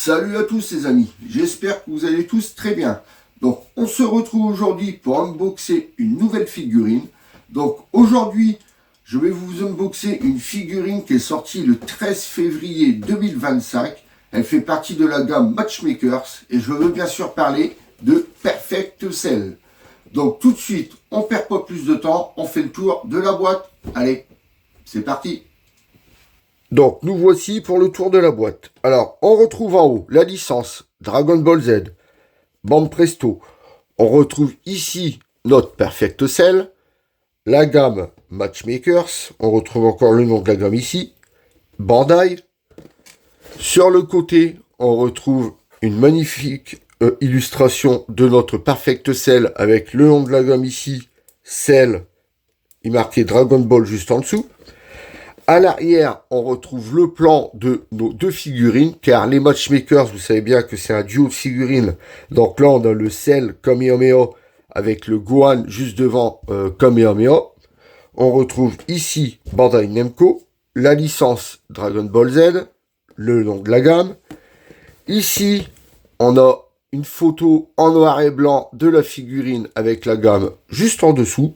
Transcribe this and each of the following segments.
Salut à tous les amis, j'espère que vous allez tous très bien. Donc on se retrouve aujourd'hui pour unboxer une nouvelle figurine. Donc aujourd'hui je vais vous unboxer une figurine qui est sortie le 13 février 2025. Elle fait partie de la gamme Matchmakers et je veux bien sûr parler de Perfect Cell. Donc tout de suite, on perd pas plus de temps, on fait le tour de la boîte. Allez, c'est parti. Donc, nous voici pour le tour de la boîte. Alors, on retrouve en haut la licence Dragon Ball Z, Bande Presto. On retrouve ici notre Perfect Cell, la gamme Matchmakers. On retrouve encore le nom de la gamme ici, Bandai. Sur le côté, on retrouve une magnifique illustration de notre Perfect Cell avec le nom de la gamme ici, Cell, il est marqué Dragon Ball juste en dessous. À l'arrière, on retrouve le plan de nos deux figurines, car les Matchmakers, vous savez bien que c'est un duo de figurines. Donc là, on a le Cell Kamehameha avec le Gohan juste devant Kamehameha. On retrouve ici Bandai Namco, la licence Dragon Ball Z, le nom de la gamme. Ici, on a une photo en noir et blanc de la figurine avec la gamme juste en dessous.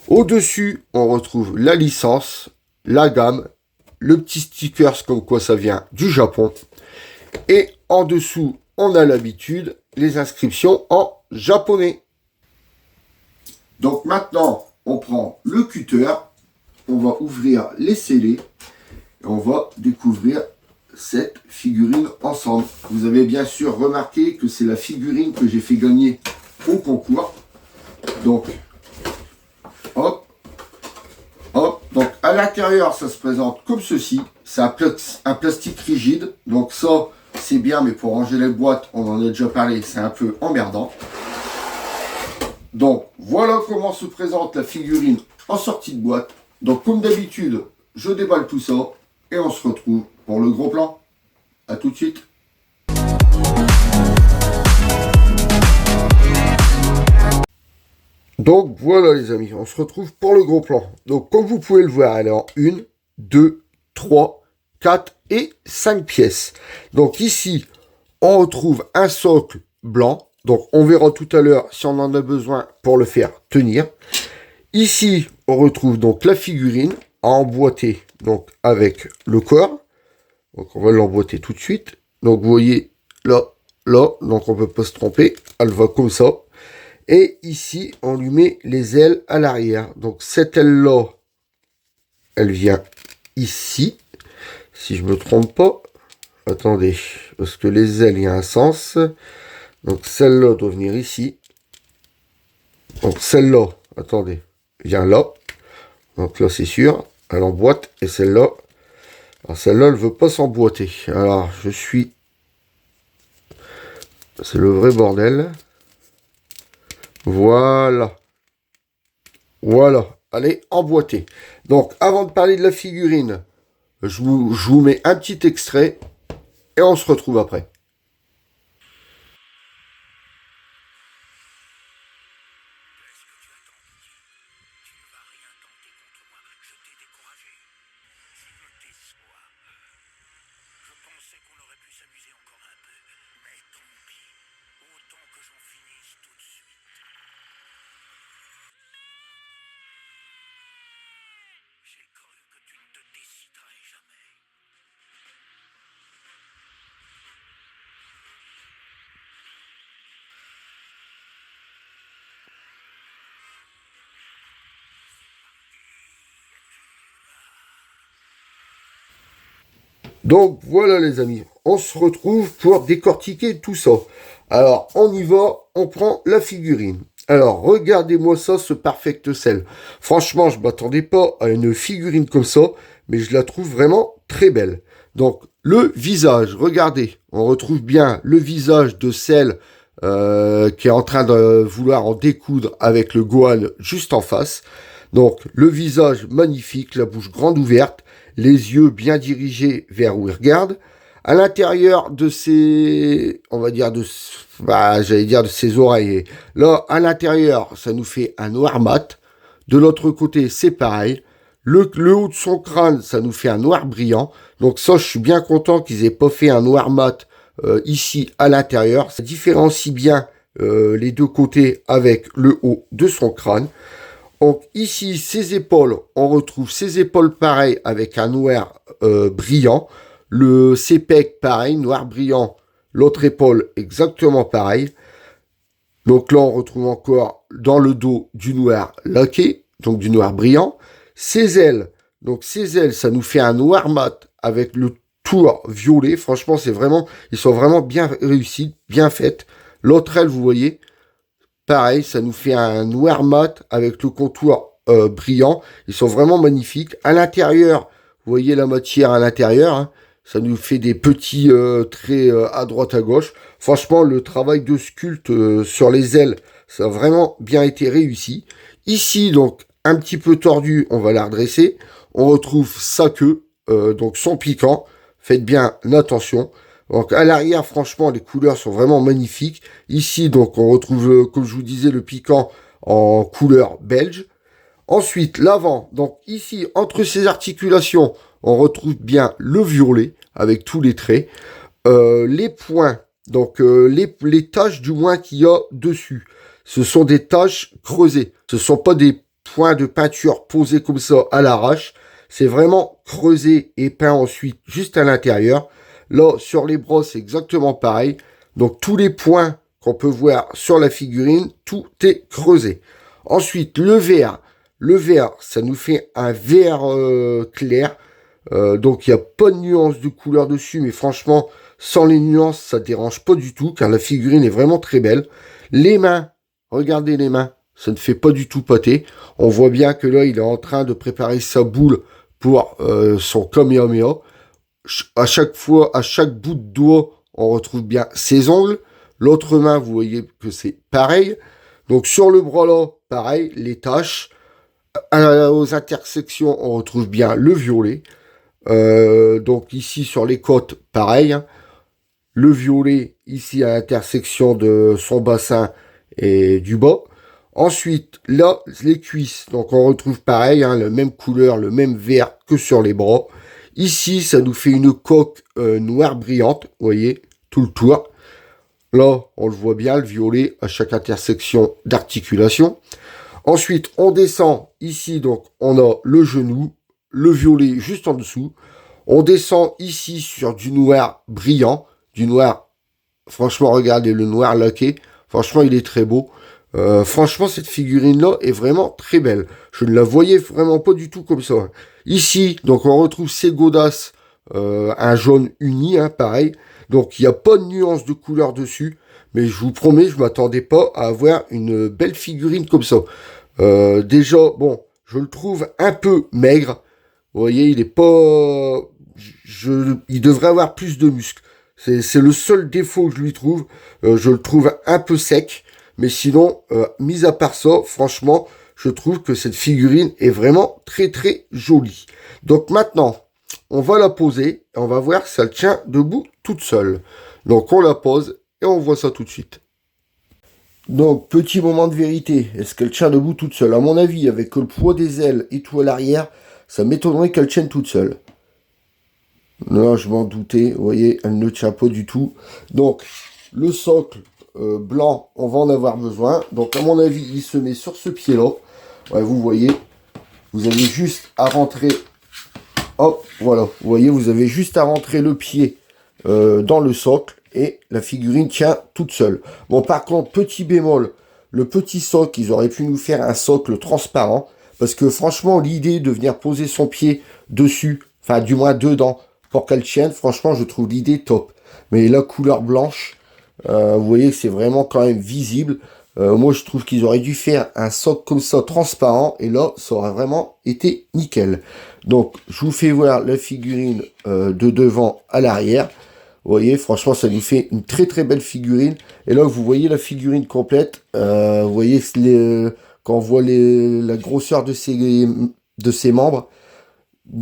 Au-dessus, on retrouve la licence, la gamme, le petit stickers comme quoi ça vient du Japon. Et en dessous, on a l'habitude, les inscriptions en japonais. Donc maintenant, on prend le cutter, on va ouvrir les scellés et on va découvrir cette figurine ensemble. Vous avez bien sûr remarqué que c'est la figurine que j'ai fait gagner au concours. Donc, hop. Hop, donc à l'intérieur, ça se présente comme ceci. C'est un plastique rigide. Donc ça, c'est bien, mais pour ranger les boîtes, on en a déjà parlé, c'est un peu emmerdant. Donc voilà comment se présente la figurine en sortie de boîte. Donc comme d'habitude, je déballe tout ça et on se retrouve pour le gros plan. A tout de suite. Donc voilà les amis, on se retrouve pour le gros plan. Donc comme vous pouvez le voir, elle est en 1, 2, 3, 4 et 5 pièces. Donc ici, on retrouve un socle blanc. Donc on verra tout à l'heure si on en a besoin pour le faire tenir. Ici, on retrouve donc la figurine emboîtée donc avec le corps. Donc on va l'emboîter tout de suite. Donc vous voyez là, donc on ne peut pas se tromper. Elle va comme ça. Et ici, on lui met les ailes à l'arrière. Donc, cette aile-là, elle vient ici. Si je ne me trompe pas. Attendez, parce que les ailes, il y a un sens. Donc, celle-là doit venir ici. Donc, celle-là, attendez, vient là. Donc là, c'est sûr, elle emboîte. Et celle-là, alors celle-là, elle ne veut pas s'emboîter. Alors, je suis... C'est le vrai bordel. Voilà. Voilà. Allez, emboîter. Donc, avant de parler de la figurine, je vous mets un petit extrait et on se retrouve après. Donc voilà les amis, on se retrouve pour décortiquer tout ça. Alors on y va, on prend la figurine. Alors regardez-moi ça, ce Perfect Cell. Franchement, je ne m'attendais pas à une figurine comme ça, mais je la trouve vraiment très belle. Donc le visage, regardez, on retrouve bien le visage de Cell qui est en train de vouloir en découdre avec le Gohan juste en face. Donc le visage magnifique, la bouche grande ouverte, les yeux bien dirigés vers où il regarde. À l'intérieur de ses, on va dire de ses oreilles. Là, à l'intérieur, ça nous fait un noir mat. De l'autre côté, c'est pareil. Le haut de son crâne, ça nous fait un noir brillant. Donc ça, je suis bien content qu'ils aient pas fait un noir mat ici à l'intérieur. Ça différencie bien les deux côtés avec le haut de son crâne. Donc ici, ses épaules, on retrouve ses épaules pareilles avec un noir brillant. Ses pecs pareil, noir brillant. L'autre épaule exactement pareil. Donc là, on retrouve encore dans le dos du noir laqué, donc du noir brillant. Ses ailes, donc ses ailes, ça nous fait un noir mat avec le tour violet. Franchement, ils sont vraiment bien réussis, bien faites. L'autre aile, vous voyez, pareil, ça nous fait un noir mat avec le contour brillant. Ils sont vraiment magnifiques. À l'intérieur, vous voyez la matière à l'intérieur, hein, ça nous fait des petits traits à droite à gauche. Franchement, le travail de sculpte sur les ailes, ça a vraiment bien été réussi. Ici, donc, un petit peu tordu, on va la redresser. On retrouve sa queue, donc son piquant. Faites bien attention. Donc à l'arrière, franchement, les couleurs sont vraiment magnifiques. Ici, donc, on retrouve, comme je vous disais, le piquant en couleur belge. Ensuite, l'avant. Donc ici, entre ces articulations, on retrouve bien le violet avec tous les traits. Les points, donc les taches du moins qu'il y a dessus, ce sont des taches creusées. Ce ne sont pas des points de peinture posés comme ça à l'arrache. C'est vraiment creusé et peint ensuite juste à l'intérieur. Là, sur les bras, c'est exactement pareil. Donc, tous les points qu'on peut voir sur la figurine, tout est creusé. Ensuite, le vert. Le vert, ça nous fait un vert clair. Donc, il n'y a pas de nuance de couleur dessus. Mais franchement, sans les nuances, ça ne dérange pas du tout. Car la figurine est vraiment très belle. Les mains, regardez les mains. Ça ne fait pas du tout pâté. On voit bien que là, il est en train de préparer sa boule pour son Kamehameha. À chaque fois, à chaque bout de doigt, on retrouve bien ses ongles. L'autre main, vous voyez que c'est pareil. Donc sur le bras là, pareil, les taches. Aux intersections, on retrouve bien le violet. Donc ici sur les côtes, pareil. Hein. Le violet ici à l'intersection de son bassin et du bas. Ensuite, là, les cuisses. Donc on retrouve pareil, hein, la même couleur, le même vert que sur les bras. Ici, ça nous fait une coque noire brillante, vous voyez, tout le tour. Là, on le voit bien, le violet à chaque intersection d'articulation. Ensuite, on descend ici, donc on a le genou, le violet juste en dessous. On descend ici sur du noir brillant, du noir, franchement, regardez le noir laqué. Franchement, il est très beau. Franchement, cette figurine-là est vraiment très belle. Je ne la voyais vraiment pas du tout comme ça. Ici, donc on retrouve ces godasses, un jaune uni, hein, pareil. Donc il n'y a pas de nuance de couleur dessus. Mais je vous promets, je ne m'attendais pas à avoir une belle figurine comme ça. Déjà, bon, je le trouve un peu maigre. Vous voyez, il est pas... il devrait avoir plus de muscles. C'est le seul défaut que je lui trouve. Je le trouve un peu sec. Mais sinon, mis à part ça, franchement, je trouve que cette figurine est vraiment très très jolie. Donc maintenant, on va la poser et on va voir si elle tient debout toute seule. Donc on la pose et on voit ça tout de suite. Donc petit moment de vérité, est-ce qu'elle tient debout toute seule? À mon avis, avec le poids des ailes et tout à l'arrière, ça m'étonnerait qu'elle tienne toute seule. Là, je m'en doutais, vous voyez, elle ne tient pas du tout. Donc le socle blanc, on va en avoir besoin. Donc à mon avis, il se met sur ce pied-là. Ouais, vous voyez, vous avez juste à rentrer. Hop, voilà. Vous voyez, vous avez juste à rentrer le pied dans le socle et la figurine tient toute seule. Bon, par contre, petit bémol, le petit socle, ils auraient pu nous faire un socle transparent parce que franchement, l'idée de venir poser son pied dessus, enfin du moins dedans, pour qu'elle tienne, franchement, je trouve l'idée top. Mais la couleur blanche, vous voyez que c'est vraiment quand même visible. Moi, je trouve qu'ils auraient dû faire un socle comme ça, transparent, et là, ça aurait vraiment été nickel. Donc, je vous fais voir la figurine de devant à l'arrière. Vous voyez, franchement, ça nous fait une très très belle figurine. Et là, vous voyez la figurine complète. Vous voyez, quand on voit la grosseur de ses membres,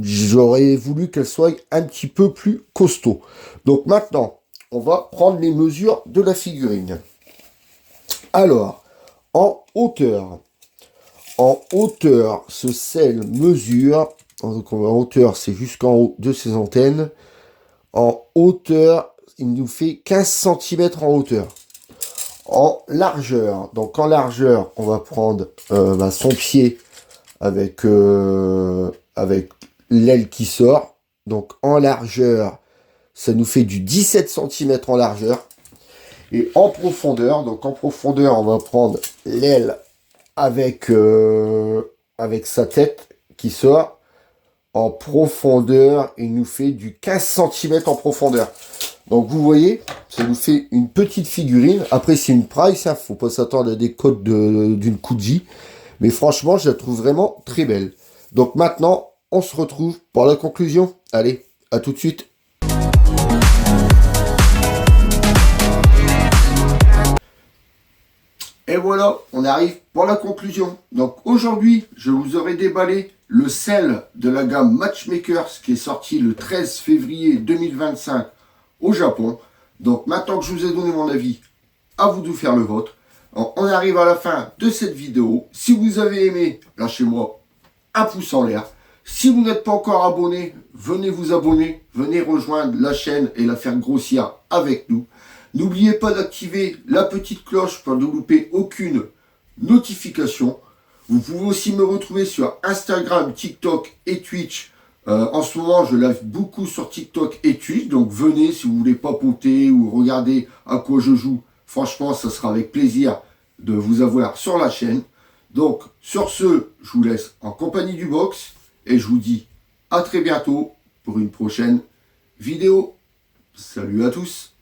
j'aurais voulu qu'elle soit un petit peu plus costaud. Donc maintenant, on va prendre les mesures de la figurine. Alors, en hauteur, ce selle mesure, donc en hauteur, c'est jusqu'en haut de ses antennes. En hauteur, il nous fait 15 cm en hauteur. En largeur, donc en largeur, on va prendre son pied avec l'aile qui sort. Donc en largeur, ça nous fait du 17 cm en largeur. Et en profondeur, on va prendre l'aile avec sa tête qui sort. En profondeur, il nous fait du 15 cm en profondeur. Donc vous voyez, ça nous fait une petite figurine. Après c'est une price, faut pas s'attendre à des codes d'une Kuji. Mais franchement, je la trouve vraiment très belle. Donc maintenant, on se retrouve pour la conclusion. Allez, à tout de suite. Et voilà, on arrive pour la conclusion. Donc aujourd'hui, je vous aurai déballé le sel de la gamme Matchmakers qui est sorti le 13 février 2025 au Japon. Donc maintenant que je vous ai donné mon avis, à vous de faire le vôtre. Alors, on arrive à la fin de cette vidéo. Si vous avez aimé, lâchez-moi un pouce en l'air. Si vous n'êtes pas encore abonné, venez vous abonner. Venez rejoindre la chaîne et la faire grossir avec nous. N'oubliez pas d'activer la petite cloche pour ne louper aucune notification. Vous pouvez aussi me retrouver sur Instagram, TikTok et Twitch. En ce moment, je live beaucoup sur TikTok et Twitch. Donc venez si vous voulez papoter ou regarder à quoi je joue. Franchement, ça sera avec plaisir de vous avoir sur la chaîne. Donc sur ce, je vous laisse en compagnie du box. Et je vous dis à très bientôt pour une prochaine vidéo. Salut à tous.